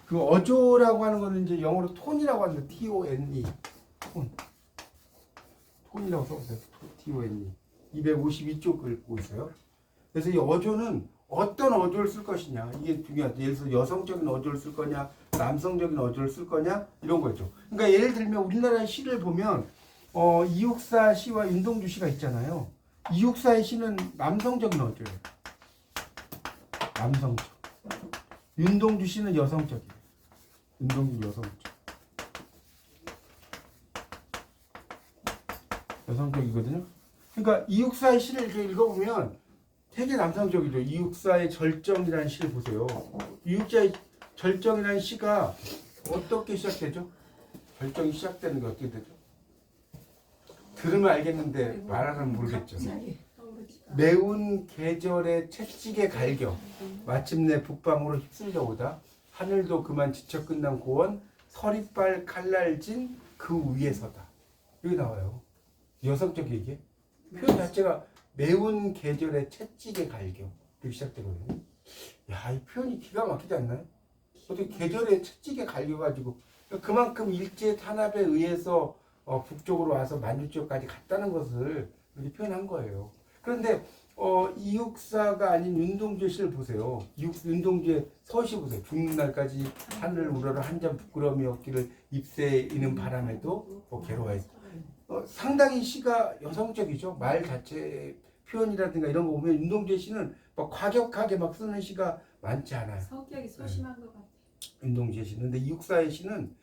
그 어조라고 하는 거는 이제 영어로 톤이라고 하는데 T-O-N-E 톤이라고 써보세요. T-O-N-E 252쪽을 보고 있어요. 그래서 이 어조는 어떤 어조를 쓸 것이냐 이게 중요하죠. 예를 들어서 여성적인 어조를 쓸 거냐 남성적인 어조를 쓸 거냐 이런 거죠. 그러니까 예를 들면 우리나라의 시를 보면 이육사 시와 윤동주 시가 있잖아요. 이육사의 시는 남성적인 어조예요. 남성적. 윤동주 시는 여성적이에요. 윤동주 여성적. 여성적이거든요. 그러니까 이육사의 시를 이렇게 읽어보면 되게 남성적이죠. 이육사의 절정이라는 시를 보세요. 이육사의 절정이라는 시가 어떻게 시작되죠? 절정이 시작되는 게 어떻게 되죠? 들으면 알겠는데 말하면 모르겠죠. 매운 계절의 채찍에 갈겨 마침내 북방으로 휩쓸려 오다 하늘도 그만 지쳐 끝난 고원 서리빨 칼날진 그 위에 서다. 여기 나와요. 여성적 얘기. 표현 자체가 매운 계절의 채찍에 갈겨 이렇게 시작되거든요. 야, 이 표현이 기가 막히지 않나요? 어떻게 계절의 채찍에 갈겨가지고 그만큼 일제 탄압에 의해서 북쪽으로 와서 만주 지역까지 갔다는 것을 이렇게 표현한 거예요. 그런데 이육사가 아닌 윤동주의 시를 보세요. 윤동주의 서시 보세요. 죽는 날까지 하늘 우러러 한 점 부끄러움이 없기를 잎새에 이는 바람에도 괴로워했다. 상당히 시가 여성적이죠. 말 자체 표현이라든가 이런 거 보면 윤동주의 시는 막 과격하게 막 쓰는 시가 많지 않아요. 성격이 소심한 것 같아요. 윤동주의 시는. 근데 이육사의 시는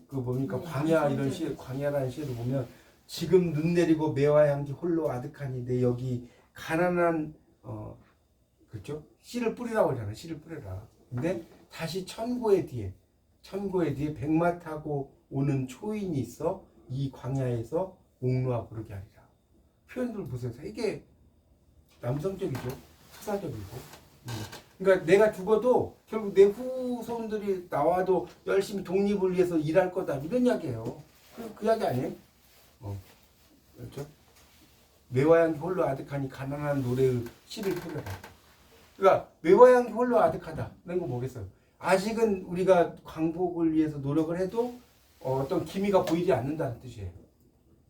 뭡니까 광야 이런 시, 광야라는 시를 보면 지금 눈 내리고 매화 향기 홀로 아득하니 내 여기 가난한 그렇죠? 씨를 뿌리라고 하잖아요. 씨를 뿌려라. 근데 다시 천고의 뒤에 백마 타고 오는 초인이 있어 이 광야에서 옥루와 부르게 하리라. 표현들 보세요. 되게 남성적이죠. 수사적이고. 그러니까 내가 죽어도 결국 내 후손들이 나와도 열심히 독립을 위해서 일할 거다 이런 이야기예요. 그 이야기 아니에요? 그렇죠? 매화향기 홀로 아득하니 가난한 노래의 시를 뿌려라. 그러니까 매화향기 홀로 아득하다. 이런 거 뭐겠어요? 아직은 우리가 광복을 위해서 노력을 해도 어떤 기미가 보이지 않는다는 뜻이에요.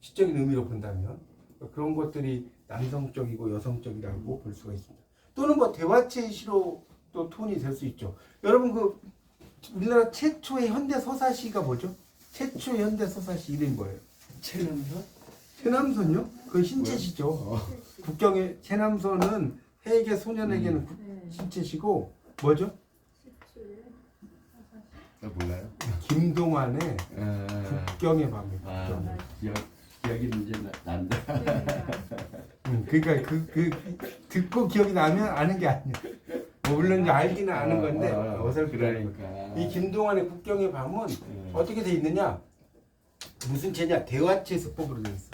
시적인 의미로 본다면 그런 것들이 남성적이고 여성적이라고 볼 수가 있습니다. 또는 뭐 대화체의 시로 또 톤이 될 수 있죠. 여러분 우리나라 최초의 현대 서사시가 뭐죠? 최초의 현대 서사시 이름이 뭐예요? 최남선? 최남선요? 그 신체시죠. 국경의 최남선은 해에게 소년에게는 신체시고 뭐죠? 나 몰라요. 김동완의 국경의 밤이에요. 기억이 이제 난다. 그러니까 듣고 기억이 나면 아는 게 아니에요. 물론 이제 알기는 아는 건데 어설프다니까. 그러니까. 이 김동완의 국경의 밤은 어떻게 돼 있느냐? 무슨 체냐? 대화체 수법으로 되어 있어.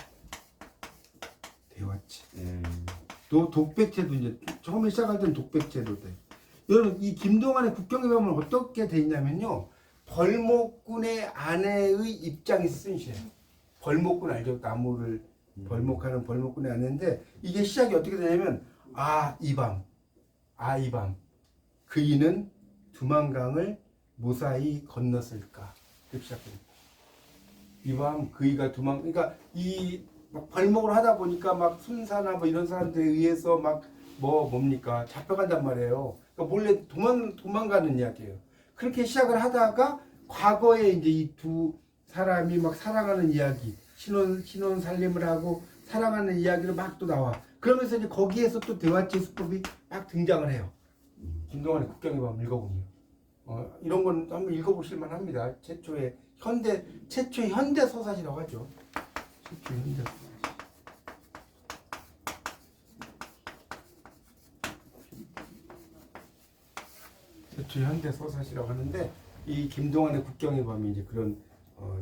대화체. 또 독백체도 이제 처음에 시작할 때는 독백체로 돼. 여러분 이 김동완의 국경의 밤은 어떻게 돼 있냐면요. 벌목군의 아내의 입장에서 쓴 시예요. 벌목군 알죠? 나무를 벌목하는 벌목군의 아내인데 이게 시작이 어떻게 되냐면 이 밤 그이는 두만강을 무사히 건넜을까 이렇게 시작됩니다. 이 밤 그이가 그러니까 이 막 벌목을 하다 보니까 막 순사나 뭐 이런 사람들에 의해서 막 뭡니까 잡혀간단 말이에요. 그러니까 몰래 도망가는 이야기예요. 그렇게 시작을 하다가 과거에 이제 이 두 사람이 막 사랑하는 이야기, 신혼 살림을 하고 사랑하는 이야기로 막 또 나와. 그러면서 이제 거기에서 또 대화체 수법이 막 등장을 해요. 김동완의 국경의 밤 읽어보면 이런 건 한번 읽어보실 만합니다. 최초의 현대 서사시라고 하죠. 최초의 현대 서사시. 최초의 현대 서사시라고 하는데 이 김동완의 국경의 밤이 이제 그런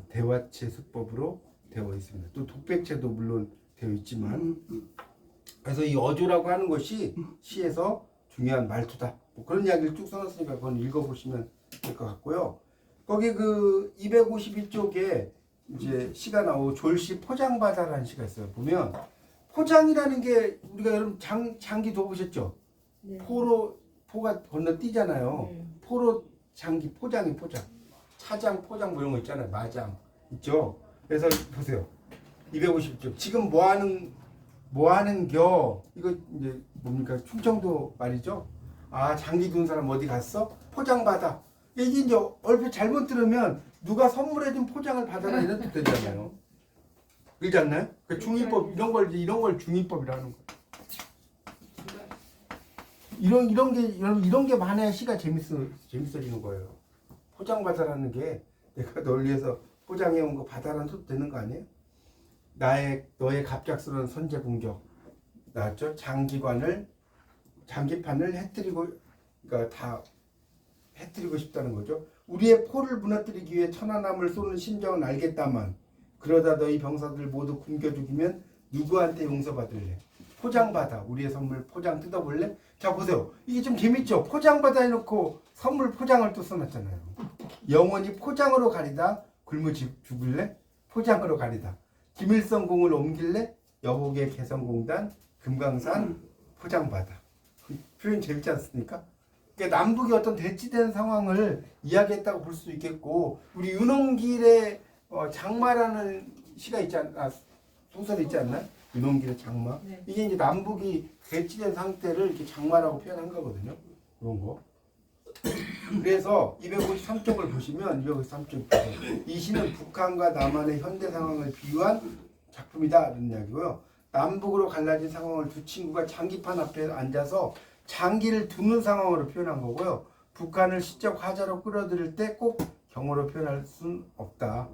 대화체 수법으로 되어 있습니다. 또 독백체도 물론 되어 있지만 그래서 이 어조라고 하는 것이 시에서 중요한 말투다. 뭐 그런 이야기를 쭉 써놨으니까 그건 읽어보시면 될 것 같고요. 거기 251쪽에 이제 시가 나오고 졸시 포장바다라는 시가 있어요. 보면 포장이라는 게 우리가 여러분 장기 둬보셨죠? 네. 포가 건너뛰잖아요. 포로 장기 포장이 포장. 차장, 포장 뭐 이런 거 있잖아요. 마장 있죠. 그래서 보세요. 250쪽. 지금 뭐 하는 겨? 이거 이제 뭡니까? 충청도 말이죠. 아, 장기 둔 사람 어디 갔어? 포장 받아. 이게 이제 얼핏 잘못 들으면 누가 선물해준 포장을 받아라 이런 뜻 되잖아요. 그렇지 않나요? 그 중위법 이런 걸 중위법이라는 거예요. 이런 게 많아야 시가 재밌어지는 거예요. 포장 받아라는 게 내가 널 위해서 포장해 온 거 받아라는 뜻 되는 거 아니에요? 너의 갑작스러운 선제 공격 나왔죠? 장기판을 그러니까 다 해뜨리고 싶다는 거죠. 우리의 포를 무너뜨리기 위해 천하남을 쏘는 심정은 알겠다만 그러다 너희 병사들 모두 굶겨 죽이면 누구한테 용서받을래? 포장받아. 우리의 선물 포장 뜯어볼래? 자 보세요. 이게 좀 재밌죠? 포장받아 해놓고 선물 포장을 또 써놨잖아요. 영원히 포장으로 가리다. 굶어 죽을래? 포장으로 가리다. 김일성 공을 옮길래? 여복의 개성공단 금강산 포장받아. 표현 재밌지 않습니까? 그러니까 남북이 어떤 대치된 상황을 이야기했다고 볼 수 있겠고 우리 윤홍길의 장마라는 시가 있지 않나 소설이 있지 않나요? 윤홍길의 장마. 네. 이게 이제 남북이 대치된 상태를 이렇게 장마라고 표현한 거거든요. 그런 거. 그래서 253쪽을 보시면 253쪽 이 시는 북한과 남한의 현대 상황을 비유한 작품이다 이런 이야기고요. 남북으로 갈라진 상황을 두 친구가 장기판 앞에 앉아서 장기를 두는 상황으로 표현한 거고요. 북한을 시적 화자로 끌어들일 때 꼭 경어로 표현할 수는 없다.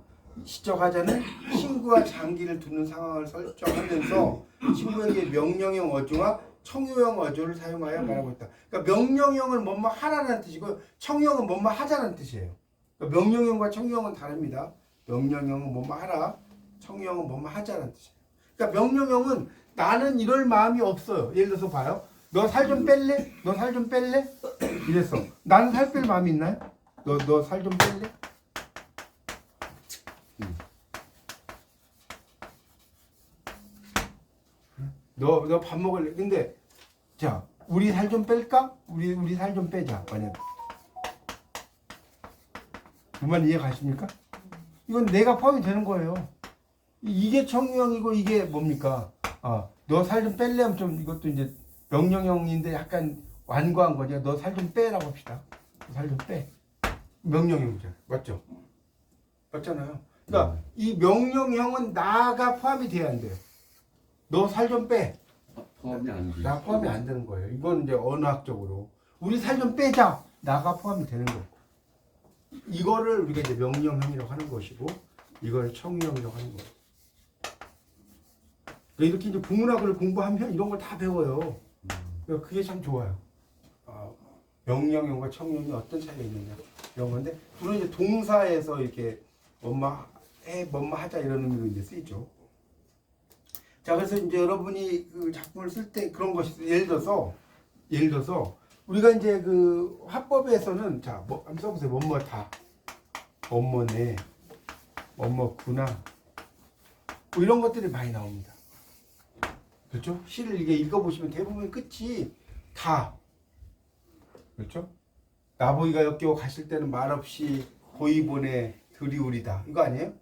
시적 화자는 친구와 장기를 두는 상황을 설정하면서 친구에게 명령형 어조와 청유형 어조를 사용하여 말하고 있다. 그러니까 명령형은 뭐뭐 하라는 뜻이고 청유형은 뭐뭐 하자는 뜻이에요. 그러니까 명령형과 청유형은 다릅니다. 명령형은 뭐뭐 하라, 청유형은 뭐뭐 하자는 뜻이에요. 그러니까 명령형은 나는 이럴 마음이 없어요. 예를 들어서 봐요. 너 살 좀 뺄래? 너 살 좀 뺄래? 이랬어. 나는 살 뺄 마음이 있나요? 너 살 좀 뺄래? 너 밥 먹을래? 근데 자 우리 살 좀 뺄까? 우리 살 좀 빼자. 만약 무슨 이해 가십니까? 이건 내가 포함이 되는 거예요. 이게 청유형이고 이게 뭡니까? 너 살 좀 뺄래? 하면 좀 이것도 이제 명령형인데 약간 완고한 거죠. 너 살 좀 빼라고 합시다. 살 좀 빼. 명령형이죠. 맞죠? 맞잖아요. 그러니까 이 명령형은 나가 포함이 돼야 안 돼요. 너 살 좀 빼. 포함이 안 돼. 나 포함이 안 되는 거예요. 이건 이제 언어학적으로 우리 살 좀 빼자. 나가 포함이 되는 거고. 이거를 우리가 이제 명령형이라고 하는 것이고 이걸 청유형이라고 하는 거예요. 이렇게 이제 국문학을 공부하면 이런 걸 다 배워요. 그러니까 그게 참 좋아요. 명령형과 청유형이 어떤 차이가 있느냐 이런 건데 물론 이제 동사에서 이렇게 뭐뭐 해, 뭐뭐 하자 이런 의미로 이제 쓰이죠. 자, 그래서 이제 여러분이 그 작품을 쓸 때 그런 것이 예를 들어서 우리가 이제 그 화법에서는 자, 뭐 한번 써보세요. 뭐뭐 다, 뭐뭐네, 뭐뭐구나, 뭐 이런 것들이 많이 나옵니다. 그렇죠? 시를 이게 읽어보시면 대부분 끝이 다 그렇죠? 나보이가 역겨워 가실 때는 말없이 보이 보내 들이우리다 이거 아니에요?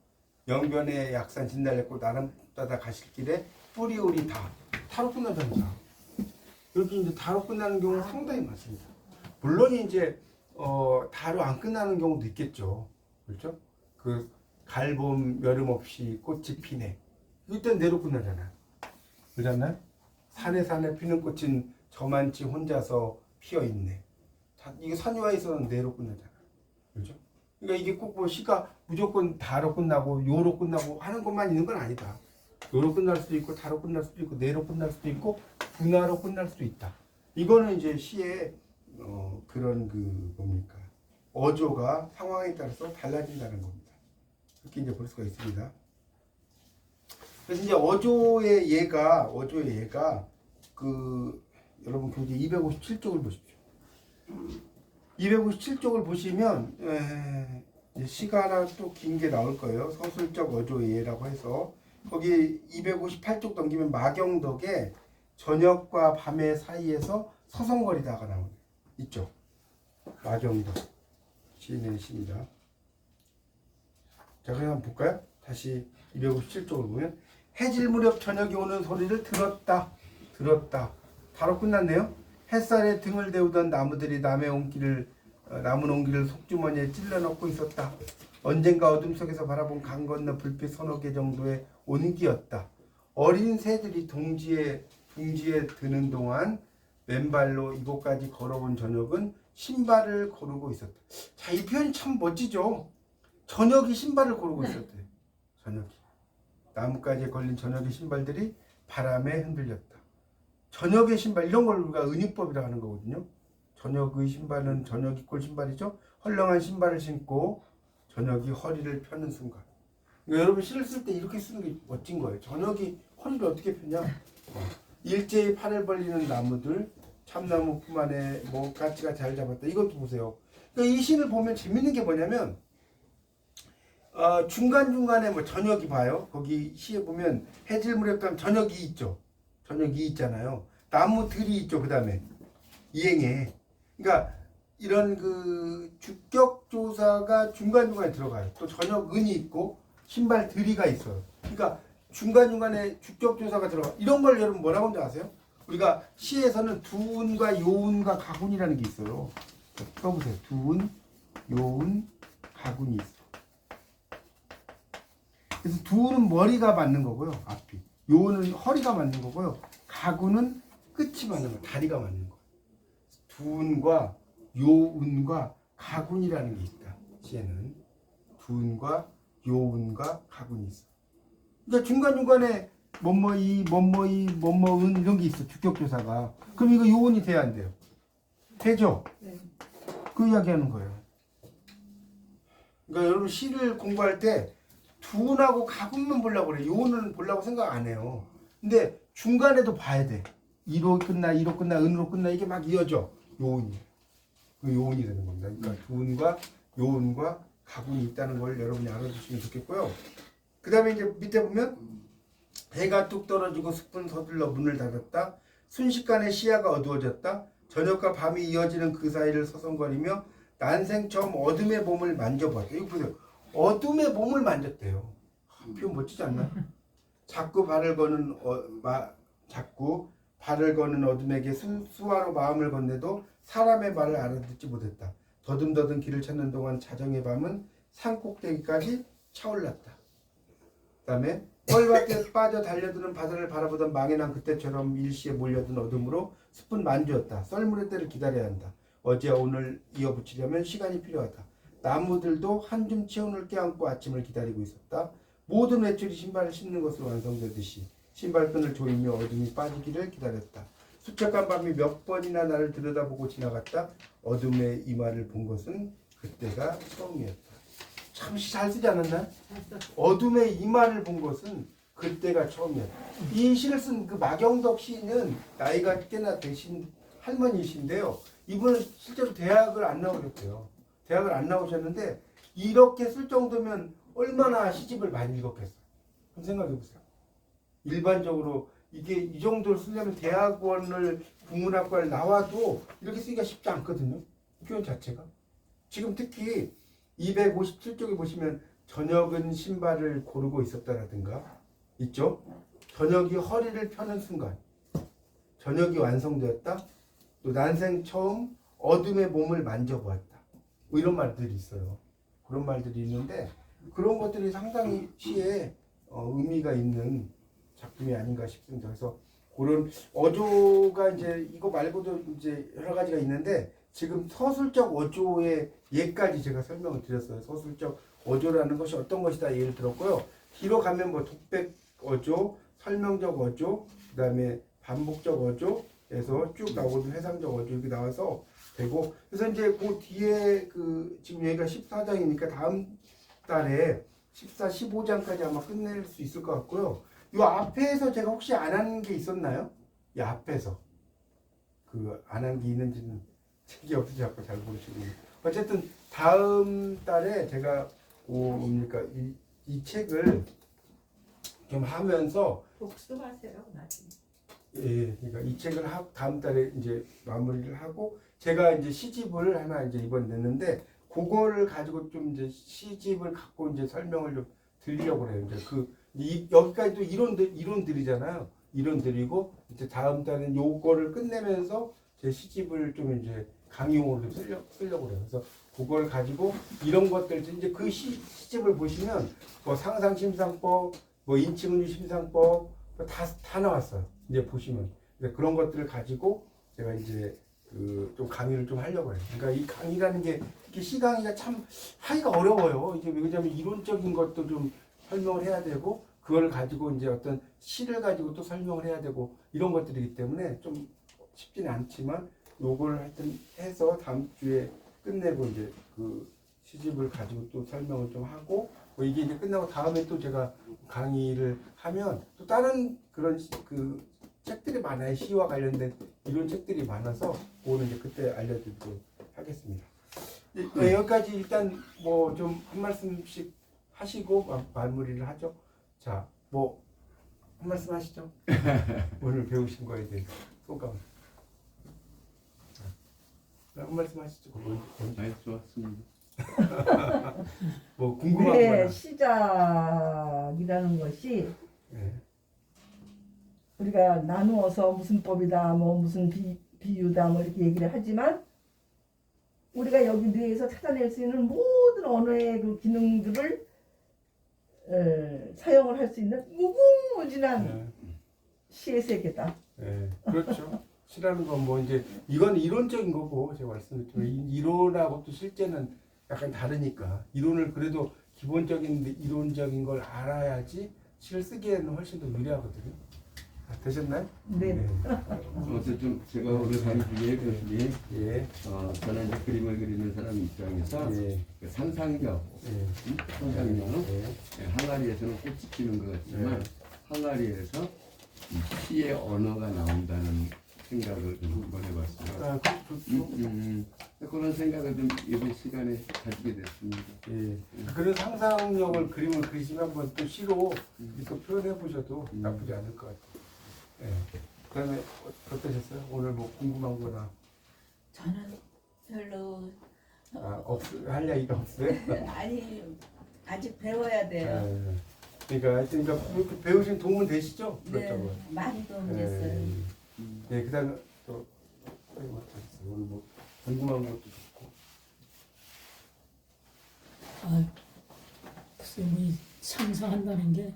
영변의 약산 진달래꽃 나름 따다 가실 길에 뿌리우리 다로 끝나잖아요. 이렇게 이제 다로 끝나는 경우는 상당히 많습니다. 물론 이제 다로 안 끝나는 경우도 있겠죠. 그렇죠? 그 갈봄 여름 없이 꽃이 피네. 이때는 내로 끝나잖아요. 그렇지 않나요? 산에 피는 꽃은 저만치 혼자서 피어 있네. 이게 산유화에서는 내로 끝나잖아요. 그렇죠? 그러니까 이게 꼭 뭐 시가 무조건 다로 끝나고 요로 끝나고 하는 것만 있는 건 아니다. 요로 끝날 수도 있고 다로 끝날 수도 있고 내로 끝날 수도 있고 분화로 끝날 수도 있다. 이거는 이제 시의 그런 그 뭡니까 어조가 상황에 따라서 달라진다는 겁니다. 그렇게 이제 볼 수가 있습니다. 그래서 이제 어조의 예가 그 여러분 교재 257쪽을 보십시오. 257쪽을 보시면 시가 하나 또 긴 게 나올 거예요. 서술적 어조의 예라고 해서 거기 258쪽 넘기면 마경덕의 저녁과 밤의 사이에서 서성거리다가 나오네. 있죠. 마경덕. 시인의 시입니다. 자, 그럼 한번 볼까요? 다시 257쪽을 보면 해질 무렵 저녁이 오는 소리를 들었다. 바로 끝났네요. 햇살에 등을 데우던 나무들이 나무 옹기를 속주머니에 찔러 넣고 있었다. 언젠가 어둠 속에서 바라본 강 건너 불빛 서너 개 정도의 온기였다. 어린 새들이 둥지에 드는 동안 맨발로 이곳까지 걸어온 저녁은 신발을 고르고 있었다. 자, 이 표현이 참 멋지죠. 저녁이 신발을 고르고 있었대. 저녁이. 나뭇가지에 걸린 저녁의 신발들이 바람에 흔들렸다. 저녁의 신발, 이런 걸 우리가 은유법이라고 하는 거거든요. 저녁의 신발은 저녁이 꼴 신발이죠. 헐렁한 신발을 신고 저녁이 허리를 펴는 순간. 그러니까 여러분 시를 쓸 때 이렇게 쓰는 게 멋진 거예요. 저녁이 허리를 어떻게 펴냐. 일제히 팔을 벌리는 나무들, 참나무 품 안에 뭐 가지가 잘 잡았다. 이것도 보세요. 그러니까 이 시를 보면 재밌는 게 뭐냐면 중간중간에 뭐 저녁이 봐요. 거기 시에 보면 해질 무렵 가면 저녁이 있죠. 저녁이 있잖아요. 나무들이 있죠. 그 다음에 이행에. 그러니까 이런 그 주격 조사가 중간중간에 들어가요. 또 저녁은이 있고 신발들이가 있어요. 그러니까 중간중간에 주격 조사가 들어가. 이런 걸 여러분 뭐라고 하는지 아세요? 우리가 시에서는 두운과 요운과 가군이라는 게 있어요. 써보세요. 두운, 요운, 가군이 있어. 그래서 두운은 머리가 맞는 거고요. 앞이. 요운은 허리가 맞는 거고요. 가군은 끝이 맞는 거예요. 다리가 맞는 거예요. 두운과 요운과 가군이라는 게 있다. 시에는 두운과 요운과 가군이 있어. 그러니까 중간중간에 뭐뭐은 이런 게 있어. 주격조사가. 그럼 이거 요운이 돼야 안 돼요? 되죠? 네. 그 이야기하는 거예요. 그러니까 여러분 시를 공부할 때 두운하고 가군만 보려고 그래. 요운은 보려고 생각 안 해요. 근데 중간에도 봐야 돼. 이로 끝나, 은으로 끝나, 이게 막 이어져. 요운이. 그 요운이 되는 겁니다. 그러니까 두운과 요운과 가군이 있다는 걸 여러분이 알아주시면 좋겠고요. 그 다음에 이제 밑에 보면 해가 뚝 떨어지고 숲은 서둘러 문을 닫았다. 순식간에 시야가 어두워졌다. 저녁과 밤이 이어지는 그 사이를 서성거리며 난생 처음 어둠의 몸을 만져보았다. 이거 보세요. 어둠의 몸을 만졌대요. 표현 멋지지 않나요? 자꾸 발을 거는 어둠에게 수화로 마음을 건네도 사람의 말을 알아듣지 못했다. 더듬더듬 길을 찾는 동안 자정의 밤은 산꼭대기까지 차올랐다. 그 다음에 뻘밭에 빠져 달려드는 바다를 바라보던 망해난 그때처럼 일시에 몰려든 어둠으로 숲은 만주었다. 썰물의 때를 기다려야 한다. 어제와 오늘 이어붙이려면 시간이 필요하다. 나무들도 한줌 체온을 껴안고 아침을 기다리고 있었다. 모든 외출이 신발을 신는 것으로 완성되듯이 신발끈을 조이며 어둠이 빠지기를 기다렸다. 수척한 밤이 몇 번이나 나를 들여다보고 지나갔다. 어둠의 이마를 본 것은 그때가 처음이었다. 참 잘 쓰지 않았나요? 어둠의 이마를 본 것은 그때가 처음이었다. 이 시를 쓴 그 마경덕 시인은 나이가 꽤나 되신 할머니이신데요. 이분은 실제로 대학을 안 나오셨대요. 대학을 안 나오셨는데 이렇게 쓸 정도면 얼마나 시집을 많이 읽었겠어요. 한번 생각해 보세요. 일반적으로 이게 이 정도를 쓰려면 대학원을 국문학과를 나와도 이렇게 쓰기가 쉽지 않거든요. 표현 자체가. 지금 특히 257쪽에 보시면 저녁은 신발을 고르고 있었다라든가 있죠. 저녁이 허리를 펴는 순간 저녁이 완성되었다. 또 난생 처음 어둠의 몸을 만져보았다. 뭐 이런 말들이 있어요. 그런 말들이 있는데 그런 것들이 상당히 시에 의미가 있는 작품이 아닌가 싶습니다. 그래서 그런 어조가 이제 이거 말고도 이제 여러 가지가 있는데 지금 서술적 어조의 예까지 제가 설명을 드렸어요. 서술적 어조라는 것이 어떤 것이다 예를 들었고요. 뒤로 가면 뭐 독백 어조, 설명적 어조, 그다음에 반복적 어조에서 쭉 나오거든요. 해상적 어조 이렇게 나와서 되고 그래서 이제 그 뒤에 그 지금 여기가 14장이니까 다음 달에 14, 15장까지 아마 끝낼 수 있을 것 같고요. 이 앞에서 제가 혹시 안 한 게 있었나요? 이 앞에서 그 안 한 게 있는지는 책이 없어서 자꾸 잘 모르시고 어쨌든 다음 달에 제가 뭡니까 이 책을 좀 하면서 복습하세요 나중에. 예, 그러니까 이 책을 다음 달에 이제 마무리를 하고 제가 이제 시집을 하나 이제 이번 냈는데 그거를 가지고 좀 이제 시집을 갖고 이제 설명을 좀 드리려고 그래요. 이제 여기까지도 이론들이잖아요. 이론들이고 이제 다음 달엔 요거를 끝내면서 제 시집을 좀 이제 강의용으로 좀 쓰려고 그래요. 그래서 그걸 가지고 이런 것들 이제 그 시집을 보시면 뭐 상상심상법, 뭐 인칭은유심상법 뭐 다 나왔어요. 이제 보시면 그런 것들을 가지고 제가 이제 좀 강의를 좀 하려고 해요. 그러니까 이 강의라는 게 특히 시강의가 참 하기가 어려워요. 이게 왜냐면 이론적인 것도 좀 설명을 해야 되고 그걸 가지고 이제 어떤 시를 가지고 또 설명을 해야 되고 이런 것들이기 때문에 좀 쉽지는 않지만 요걸 하여튼 해서 다음 주에 끝내고 이제 그 시집을 가지고 또 설명을 좀 하고 뭐 이게 이제 끝나고 다음에 또 제가 강의를 하면 또 다른 그런 그 책들이 많아요. 시와 관련된 이런 책들이 많아서 그거는 이제 그때 알려드리도록 하겠습니다. 여기까지 일단 뭐 좀 한 말씀씩 하시고 마무리를 하죠. 자, 뭐 한 말씀 하시죠. 오늘 배우신 거에 대해서 소감. 한 말씀 하시죠. 네, 좋았습니다. 뭐 궁금한 네, 거나. 시작이라는 것이 네. 우리가 나누어서 무슨 법이다, 뭐 무슨 비유다, 뭐 이렇게 얘기를 하지만 우리가 여기 뇌에서 찾아낼 수 있는 모든 언어의 그 기능들을 사용을 할 수 있는 무궁무진한 네. 시의 세계다. 네. 그렇죠. 시라는 건 뭐 이제 이건 이론적인 거고 제가 말씀드렸지만 이론하고 또 실제는 약간 다르니까 이론을 그래도 기본적인 이론적인 걸 알아야지 시를 쓰기에는 훨씬 더 유리하거든요. 되셨나요? 네. 어쨌든 제가 오늘 강의 중에 교수님, 예. 저는 이제 그림을 그리는 사람 입장에서 예. 그 상상력, 예. 상상력, 예. 항아리에서는 꽃이 피는 것 같지만 항아리에서 이 시의 언어가 나온다는 생각을 좀 한번 해봤어요. 아, 좋죠. 그런 생각을 좀 이번 시간에 가지게 됐습니다. 예. 그런 상상력을 그림을 그리시면 한번 또 시로 또 표현해 보셔도 나쁘지 않을 것 같아요. 예. 그다음에 어떠셨어요? 오늘 뭐 궁금한 거나 저는 별로 할 이야기가 없어요? 아니 아직 배워야 돼요. 예. 그러니까 이렇게 배우신 도움은 되시죠? 네, 그렇다고. 많이 도움 됐어요. 네, 그다음에 또 오늘 뭐 궁금한 것도 좋고. 글쎄, 이 상상한다는 게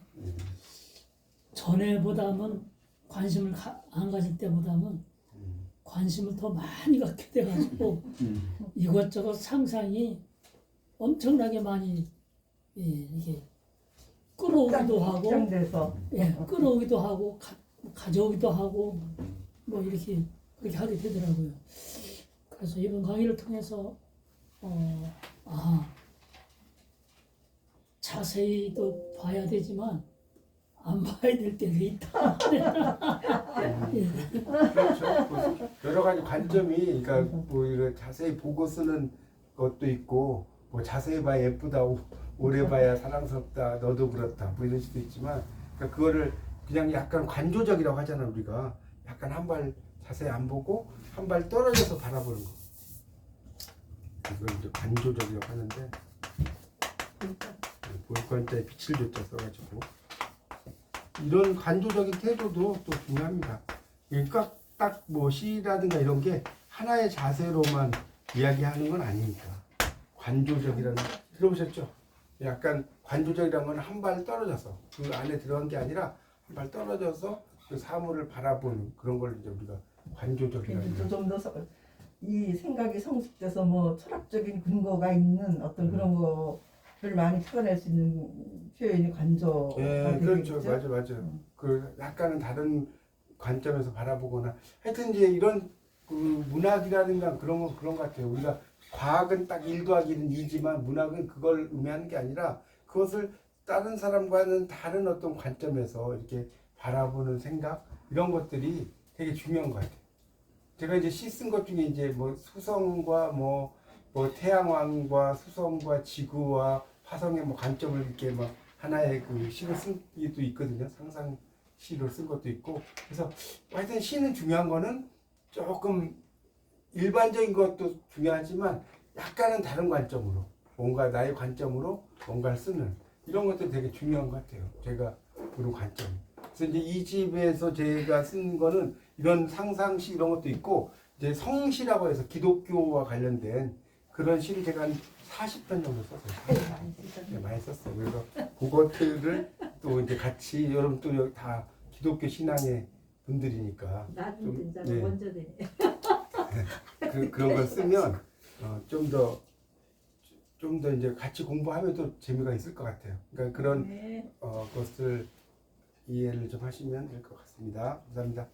전에보다는 관심을 안 가질 때보다는 관심을 더 많이 갖게 돼가지고 이것저것 상상이 엄청나게 많이 이게 끌어오기도 하고, 확장돼서 끌어오기도 하고 가져오기도 하고 뭐 이렇게 그렇게 하게 되더라고요. 그래서 이번 강의를 통해서 자세히도 봐야 되지만 안 봐야 될 때도 있다. 그렇죠. 뭐 여러 가지 관점이 그러니까 뭐 이거 자세히 보고 쓰는 것도 있고 뭐 자세히 봐야 예쁘다, 오래 봐야 사랑스럽다, 너도 그렇다 뭐 이럴 수도 있지만 그러니까 그거를 그냥 약간 관조적이라고 하잖아 우리가 약간 한 발 자세히 안 보고 한 발 떨어져서 바라보는 거. 이걸 이제 관조적이라고 하는데 볼관자에 빛을 줬다 써가지고 이런 관조적인 태도도 또 중요합니다. 그러니까 딱 뭐 시라든가 이런 게 하나의 자세로만 이야기하는 건 아니니까 관조적이라는 들어보셨죠? 약간 관조적이라는 건 한 발 떨어져서 그 안에 들어간 게 아니라 한 발 떨어져서 그 사물을 바라보는 그런 걸 이제 우리가 관조적이라는 좀더 이 생각이 성숙돼서 뭐 철학적인 근거가 있는 어떤 그런 거를 많이 찾아낼 수 있는 표현이 관조가 예, 그렇죠. 되겠죠? 맞아. 그 약간은 다른 관점에서 바라보거나 하여튼 이제 이런 그 문학이라든가 그런 것 같아요. 우리가 과학은 딱 1 더하기 1은 2지만 문학은 그걸 의미하는 게 아니라 그것을 다른 사람과는 다른 어떤 관점에서 이렇게 바라보는 생각 이런 것들이 되게 중요한 것 같아요. 제가 이제 시 쓴 것 중에 이제 뭐 수성과 뭐 태양왕과 수성과 지구와 화성의 뭐 관점을 이렇게 막 하나의 그 시를 쓴 게도 있거든요. 상상 시를 쓴 것도 있고. 그래서 하여튼 시는 중요한 거는 조금 일반적인 것도 중요하지만 약간은 다른 관점으로 뭔가 나의 관점으로 뭔가를 쓰는 이런 것도 되게 중요한 것 같아요. 제가 그런 관점. 그래서 이제 이 집에서 제가 쓴 거는 이런 상상시 이런 것도 있고 이제 성시라고 해서 기독교와 관련된 그런 시를 제가 한 40편 정도 썼어요. 네, 많이 썼어요. 그래서 그것들을 또 이제 같이 여러분 또 여기 다 기독교 신앙의 분들이니까 나도 좀, 괜찮아. 네. 먼저 돼. 그런 걸 쓰면 좀 더 이제 같이 공부하면 또 재미가 있을 것 같아요. 그러니까 그런 네. 것을 이해를 좀 하시면 될 것 같습니다. 감사합니다.